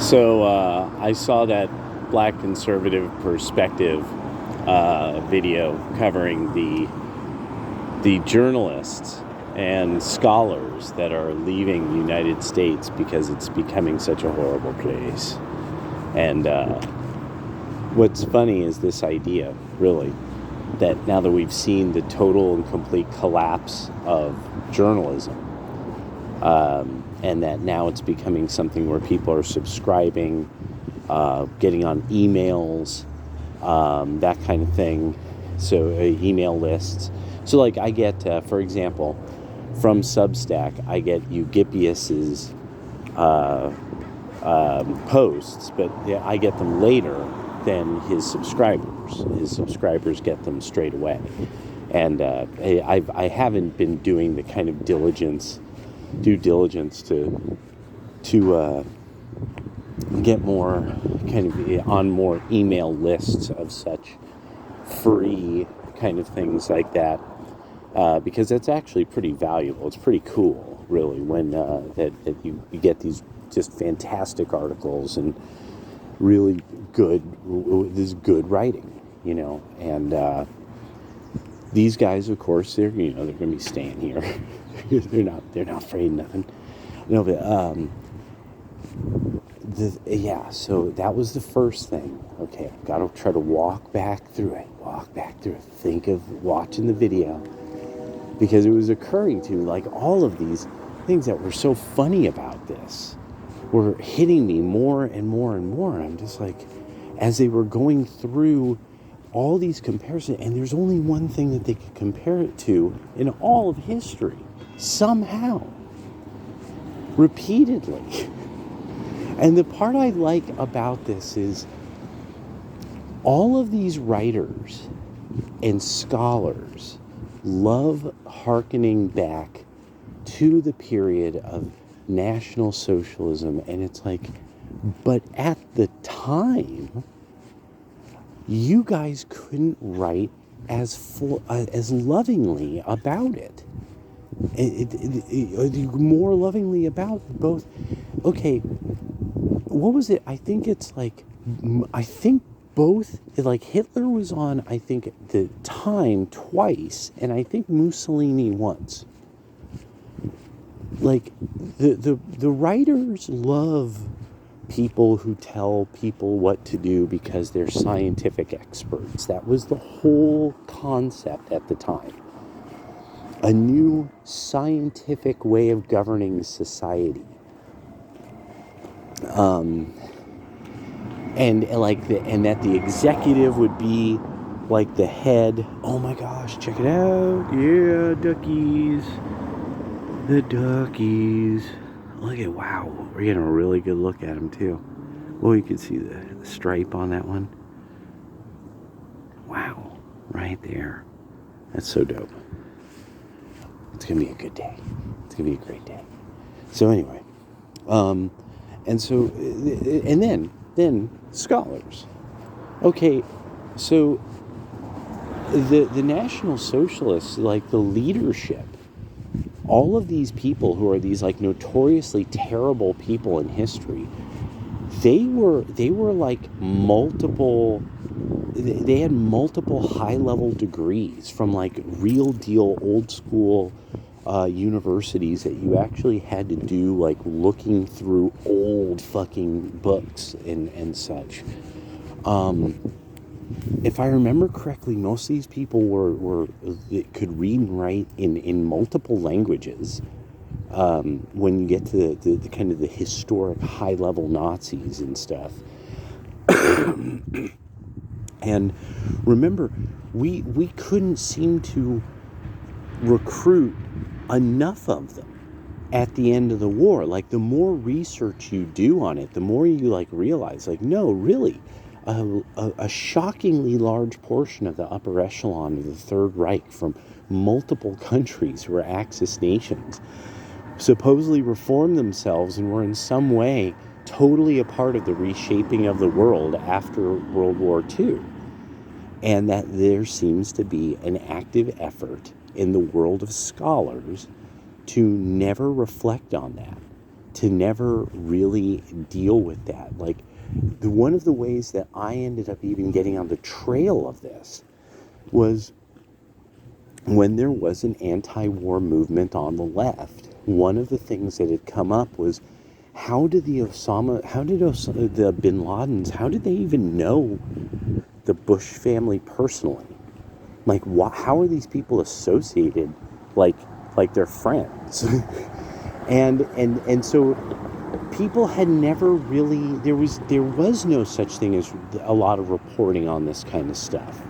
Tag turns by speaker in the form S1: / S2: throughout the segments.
S1: So I saw that Black Conservative Perspective video covering the journalists and scholars that are leaving the United States because it's becoming such a horrible place. And what's funny is this idea, really, that now that we've seen the total and complete collapse of journalism, and that now it's becoming something where people are subscribing, getting on emails, that kind of thing. So email lists. So like I get, for example, from Substack, I get Eugipius's posts, but I get them later than his subscribers. His subscribers get them straight away. And I haven't been doing the kind of due diligence to get more kind of on more email lists of such free kind of things like that, because that's actually pretty valuable. It's pretty cool, really, when that you get these just fantastic articles and really good writing, and these guys, of course, they're going to be staying here. they're not afraid of nothing. No, but so that was the first thing. Okay, I've got to try to walk back through it. Think of watching the video, because it was occurring to me, like, all of these things that were so funny about this were hitting me more and more and more. I'm just like, as they were going through all these comparisons, and there's only one thing that they could compare it to in all of history, somehow, repeatedly. And the part I like about this is all of these writers and scholars love hearkening back to the period of National Socialism, and it's like, but at the time, you guys couldn't write as lovingly about it. More lovingly about both. Okay, what was it? I think both, like, Hitler was on, I think, at the time twice, and I think Mussolini once. Like, the writers love people who tell people what to do because they're scientific experts. That was the whole concept at the time. A new scientific way of governing society. And that the executive would be like the head. Oh my gosh, check it out. Yeah, duckies. The duckies. Look at, wow, we're getting a really good look at them too. Well, you can see the stripe on that one. Wow, right there. That's so dope. It's gonna be a good day. It's gonna be a great day. So anyway, and so, and then scholars. Okay, so the National Socialists, like the leadership, all of these people who are these, like, notoriously terrible people in history, they were like they had multiple high-level degrees from, like, real deal old school universities that you actually had to do, like, looking through old fucking books and such. If I remember correctly, most of these people were could read and write in multiple languages. When you get to the kind of the historic high-level Nazis and stuff. And remember, we couldn't seem to recruit enough of them at the end of the war. Like, the more research you do on it, the more you, like, realize, like, no, really, a shockingly large portion of the upper echelon of the Third Reich from multiple countries who were Axis nations supposedly reformed themselves and were in some way totally a part of the reshaping of the world after World War II. And that there seems to be an active effort in the world of scholars to never reflect on that. to never really deal with that. Like, one of the ways that I ended up even getting on the trail of this was when there was an anti-war movement on the left. One of the things that had come up was, how did the Bin Ladens, how did they even know the Bush family personally? Like, how are these people associated like they're friends? and so people had never really, there was no such thing as a lot of reporting on this kind of stuff.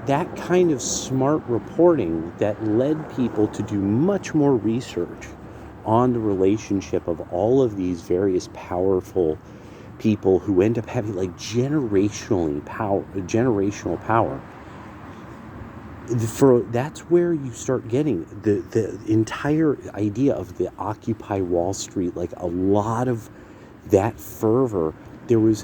S1: That kind of smart reporting that led people to do much more research on the relationship of all of these various powerful people who end up having like generational power. That's where you start getting the entire idea of the Occupy Wall Street, like a lot of that fervor. There was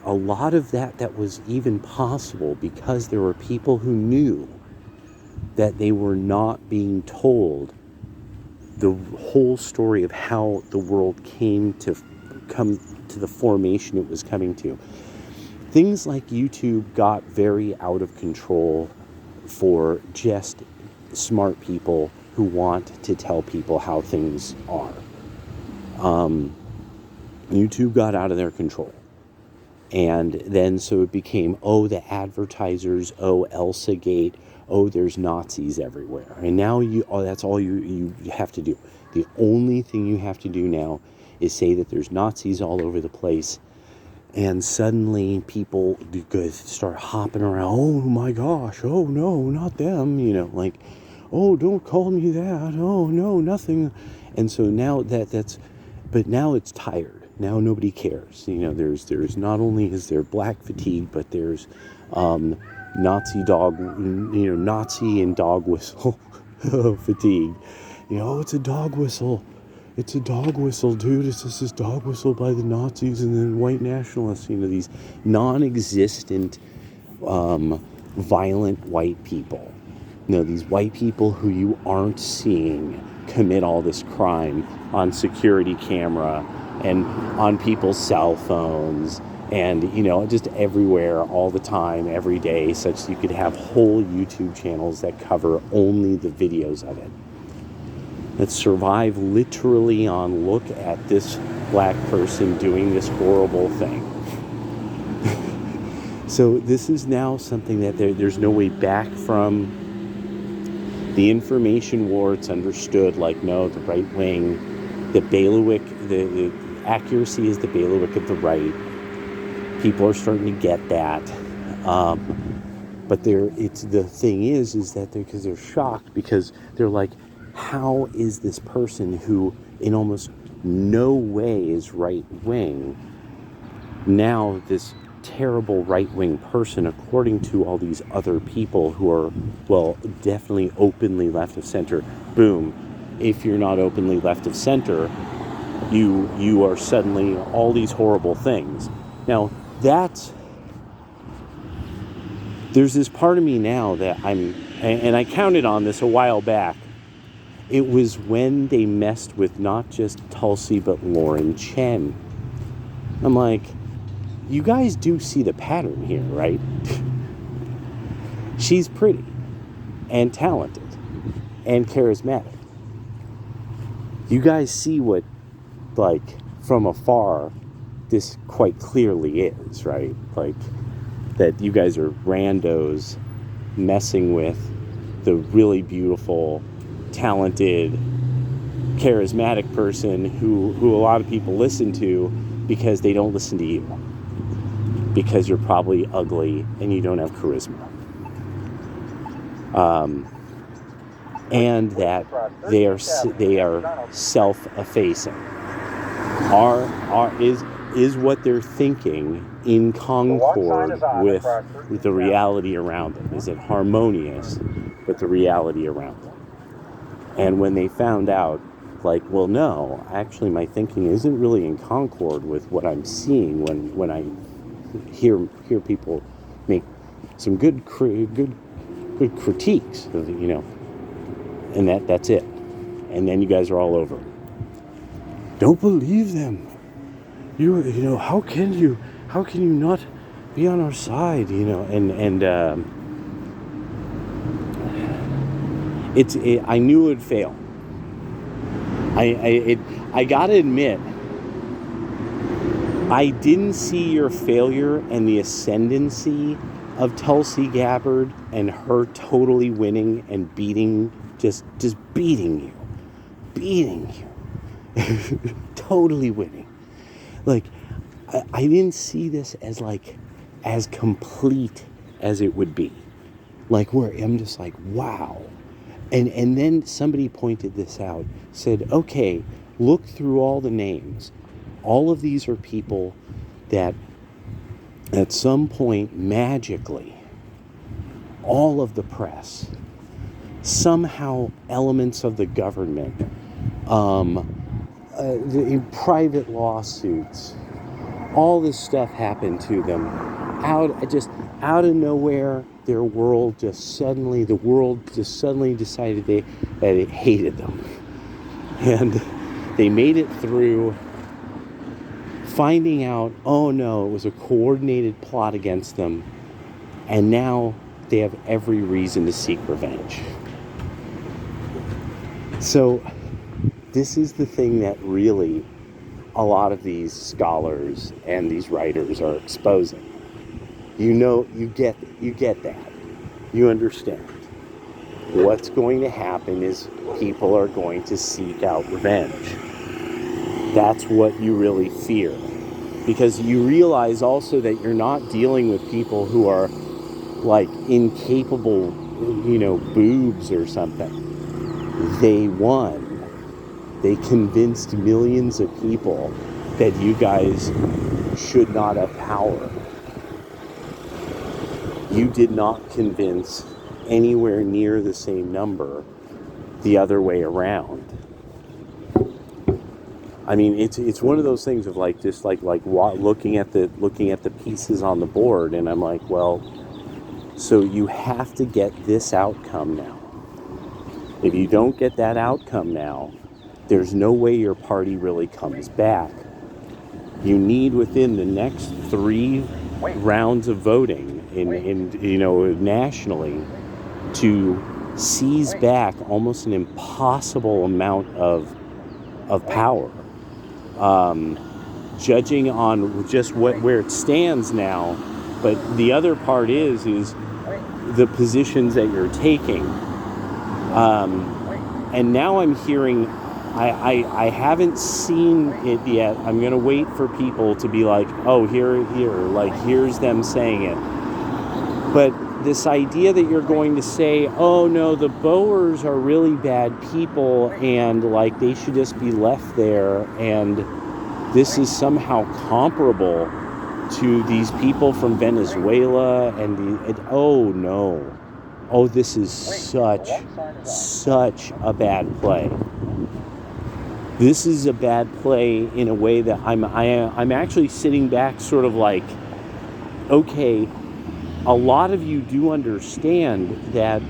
S1: a lot of that was even possible because there were people who knew that they were not being told the whole story of how the world come to the formation it was coming to. Things like YouTube got very out of control for just smart people who want to tell people how things are. YouTube got out of their control. And then so it became, the advertisers, Elsa Gate, there's Nazis everywhere. And now that's all you have to do. The only thing you have to do now is say that there's Nazis all over the place. And suddenly people start hopping around. Oh my gosh, oh no, not them. Like, oh, don't call me that. Oh no, nothing. And so now but now it's tired. Now nobody cares. There's not only is there black fatigue, but there's Nazi and dog whistle fatigue. It's a dog whistle. It's a dog whistle, dude. It's just this dog whistle by the Nazis and then white nationalists. These non-existent, violent white people. These white people who you aren't seeing commit all this crime on security camera and on people's cell phones and, just everywhere, all the time, every day, such that you could have whole YouTube channels that cover only the videos of it, that survive literally on look at this black person doing this horrible thing. So this is now something that there's no way back from. The information war, it's understood, like, no, the right wing, the bailiwick, the accuracy is the bailiwick of the right. People are starting to get that. But the thing is that because they're shocked, because they're like, how is this person who in almost no way is right wing now this terrible right-wing person, according to all these other people who are, well, definitely openly left of center. Boom. If you're not openly left of center, you are suddenly all these horrible things. Now, there's this part of me now that and I counted on this a while back. It was when they messed with not just Tulsi, but Lauren Chen. I'm like, you guys do see the pattern here, right? She's pretty and talented and charismatic. You guys see what, like, from afar, this quite clearly is, right? Like, that you guys are randos messing with the really beautiful, talented, charismatic person who a lot of people listen to because they don't listen to you. Because you're probably ugly and you don't have charisma. And that they are self-effacing. Is what they're thinking in concord with the reality around them? Is it harmonious with the reality around them? And when they found out, like, well, no, actually my thinking isn't really in concord with what I'm seeing when I hear people make some good critiques of, and that's it. and then you guys are all over. Don't believe them. You know, how can you not be on our side? You know, and I knew it would fail. I gotta admit, I didn't see your failure and the ascendancy of Tulsi Gabbard and her totally winning and beating you, totally winning. Like, I didn't see this as complete as it would be. Like, where I'm just like, wow. And then somebody pointed this out, said, okay, look through all the names. All of these are people that at some point, magically, all of the press, somehow elements of the government, the private lawsuits, all this stuff happened to them out of nowhere. The world just suddenly decided that it hated them, and they made it through, finding out, oh no, it was a coordinated plot against them, and now they have every reason to seek revenge. So this is the thing that really a lot of these scholars and these writers are exposing. You know, you get that. You understand. What's going to happen is people are going to seek out revenge. That's what you really fear. Because you realize also that you're not dealing with people who are like incapable, you know, boobs or something. They won. They convinced millions of people that you guys should not have power. You did not convince anywhere near the same number the other way around. I mean, it's one of those things of like just like looking at the pieces on the board, and I'm like, well, so you have to get this outcome now. If you don't get that outcome now, there's no way your party really comes back. You need within the next 3 rounds of voting in you know, nationally, to seize back almost an impossible amount of power. Judging on just where it stands now, but the other part is the positions that you're taking. And now I'm hearing, I haven't seen it yet. I'm going to wait for people to be like, oh, here, like, here's them saying it. But this idea that you're going to say, oh, no, the Boers are really bad people and, like, they should just be left there, and this is somehow comparable to these people from Venezuela oh, no. Oh, this is such a bad play. This is a bad play in a way that I'm actually sitting back sort of like, okay, a lot of you do understand that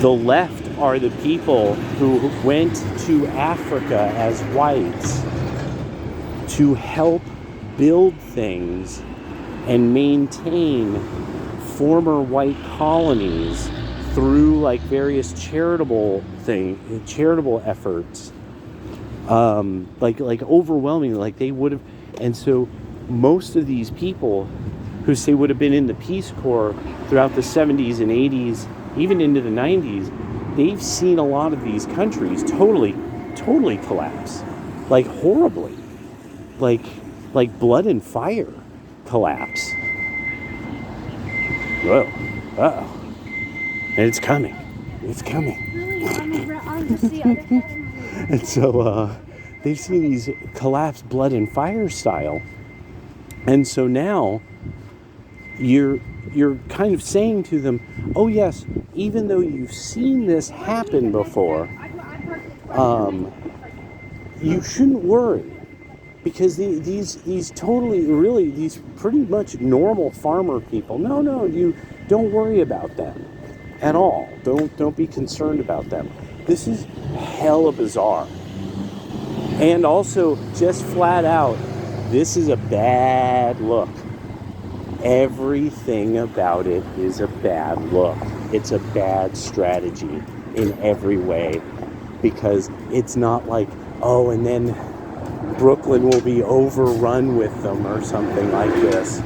S1: the left are the people who went to Africa as whites to help build things and maintain former white colonies through like various charitable efforts, like overwhelmingly, like they would have. And so most of these people who say would have been in the Peace Corps throughout the 70s and 80s, even into the 90s, they've seen a lot of these countries totally collapse, like horribly, like blood and fire collapse. Whoa, uh-oh. And it's coming. And so they've seen these collapse blood and fire style. And so now you're kind of saying to them, oh yes, even though you've seen this happen before, you shouldn't worry. Because these totally, really, these pretty much normal farmer people, no, you don't worry about them at all. Don't be concerned about them. This is hella bizarre. And also, just flat out, this is a bad look. Everything about it is a bad look. It's a bad strategy in every way, because it's not like, oh, and then Brooklyn will be overrun with them or something like this.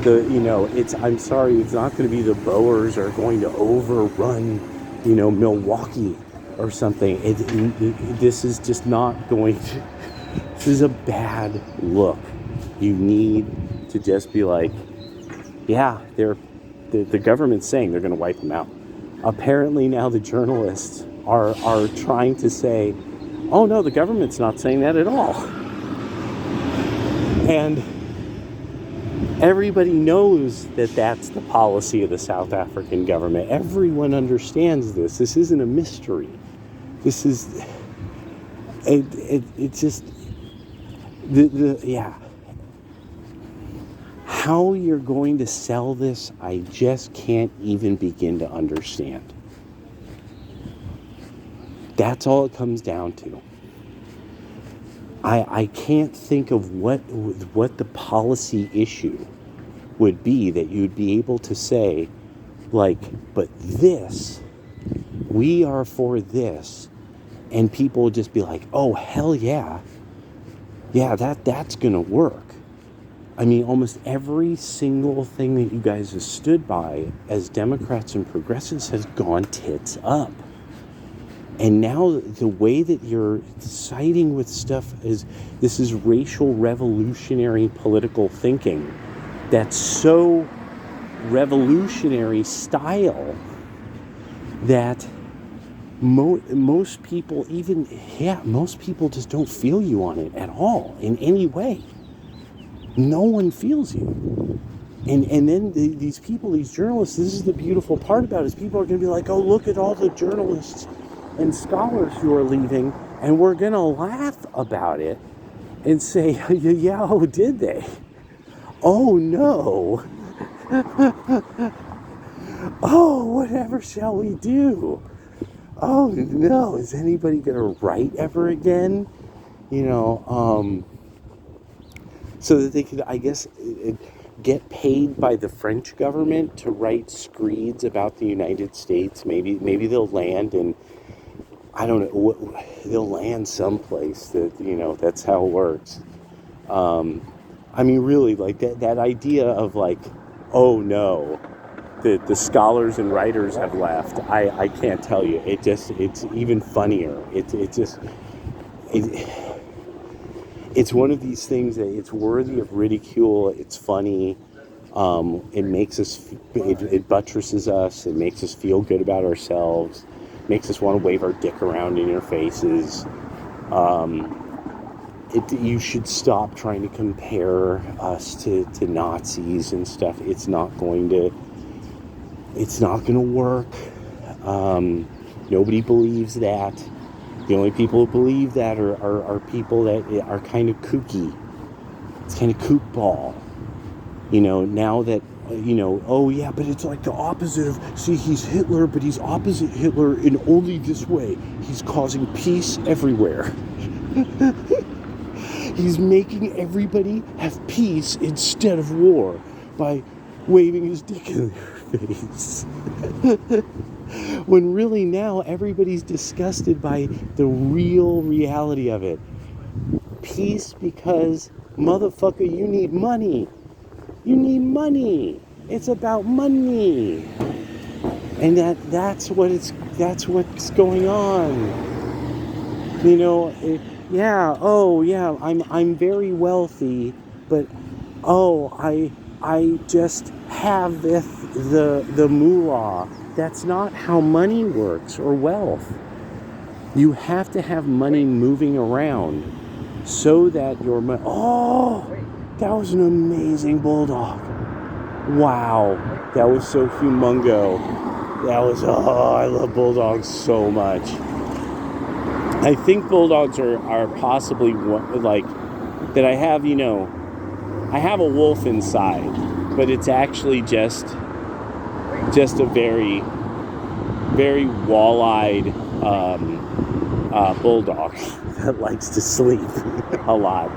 S1: I'm sorry, it's not going to be the Boers are going to overrun, Milwaukee or something. This is just not going to. This is a bad look. You need to just be like, yeah, the government's saying they're going to wipe them out. Apparently now the journalists are trying to say, oh no, the government's not saying that at all. And everybody knows that that's the policy of the South African government. Everyone understands this. This isn't a mystery. This is, it's just, yeah. How you're going to sell this, I just can't even begin to understand. That's all it comes down to. I can't think of what the policy issue would be that you'd be able to say, like, but this, we are for this, and people would just be like, oh, hell yeah. Yeah, that's gonna work. I mean, almost every single thing that you guys have stood by as Democrats and progressives has gone tits up. And now the way that you're siding with stuff is, this is racial revolutionary political thinking. That's so revolutionary style that most people most people just don't feel you on it at all in any way. No one feels you. And then these people, these journalists, this is the beautiful part about it, is people are going to be like, oh, look at all the journalists and scholars who are leaving, and we're going to laugh about it and say, yeah, oh, did they? Oh, no. Oh, whatever shall we do? Oh, no, is anybody going to write ever again? So that they could, I guess, get paid by the French government to write screeds about the United States. Maybe they'll land in, I don't know, they'll land someplace that, that's how it works. I mean, really, like that idea of like, oh no, the scholars and writers have left. I can't tell you. It's even funnier. It's one of these things that it's worthy of ridicule. It's funny. It makes us, it buttresses us. It makes us feel good about ourselves. Makes us want to wave our dick around in your faces. You should stop trying to compare us to Nazis and stuff. It's not going to work. Nobody believes that. The only people who believe that are people that are kind of kooky. It's kind of kookball. Now that, oh yeah, but it's like the opposite of, see, he's Hitler, but he's opposite Hitler in only this way. He's causing peace everywhere. He's making everybody have peace instead of war by waving his dick in their face. When really now everybody's disgusted by the real reality of it. Peace because, motherfucker, you need money. You need money. It's about money. And that's what's going on. I'm very wealthy, but I just have the moolah. That's not how money works, or wealth. You have to have money moving around so that your money... Oh, that was an amazing bulldog. Wow, that was so humongo. I love bulldogs so much. I think bulldogs are possibly like that. I have a wolf inside, but it's actually just a very, very wall-eyed bulldog that likes to sleep a lot.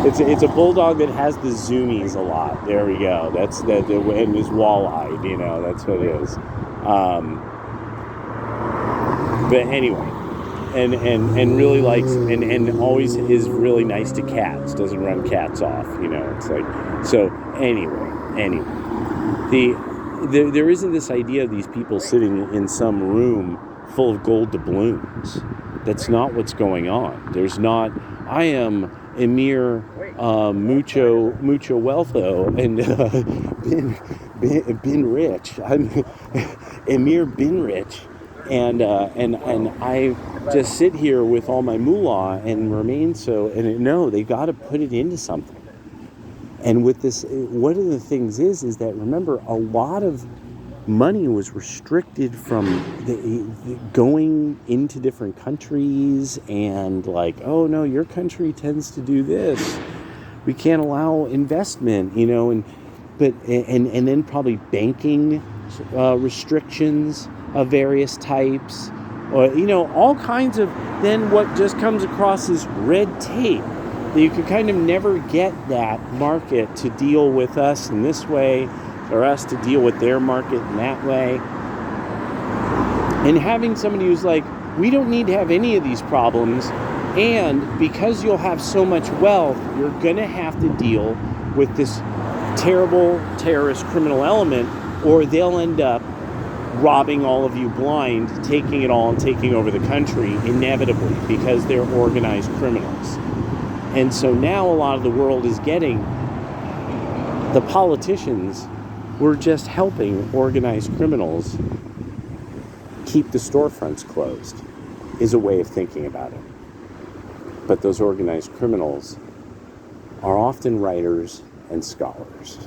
S1: It's a bulldog that has the zoomies a lot. There we go. That's that, and is wall-eyed. You know, that's what it is. But anyway, and really likes and always is really nice to cats. Doesn't run cats off. You know, it's like so. Anyway, there isn't this idea of these people sitting in some room full of gold doubloons. That's not what's going on. There's not. I am Emir mucho wealtho and bin rich. I'm Emir bin rich, and I just sit here with all my moolah and remain so. And no, they got to put it into something. And with this, one of the things is that remember a lot of money was restricted from going into different countries, and like, oh no, your country tends to do this, we can't allow investment, you know, and then probably banking restrictions of various types, or you know, all kinds of. Then what just comes across is red tape. You could kind of never get that market to deal with us in this way, or us to deal with their market in that way. And having somebody who's like, we don't need to have any of these problems, and because you'll have so much wealth, you're going to have to deal with this terrible terrorist criminal element, or they'll end up robbing all of you blind, taking it all and taking over the country inevitably because they're organized criminals. And so now a lot of the world is getting the politicians were just helping organized criminals keep the storefronts closed, is a way of thinking about it. But those organized criminals are often writers and scholars.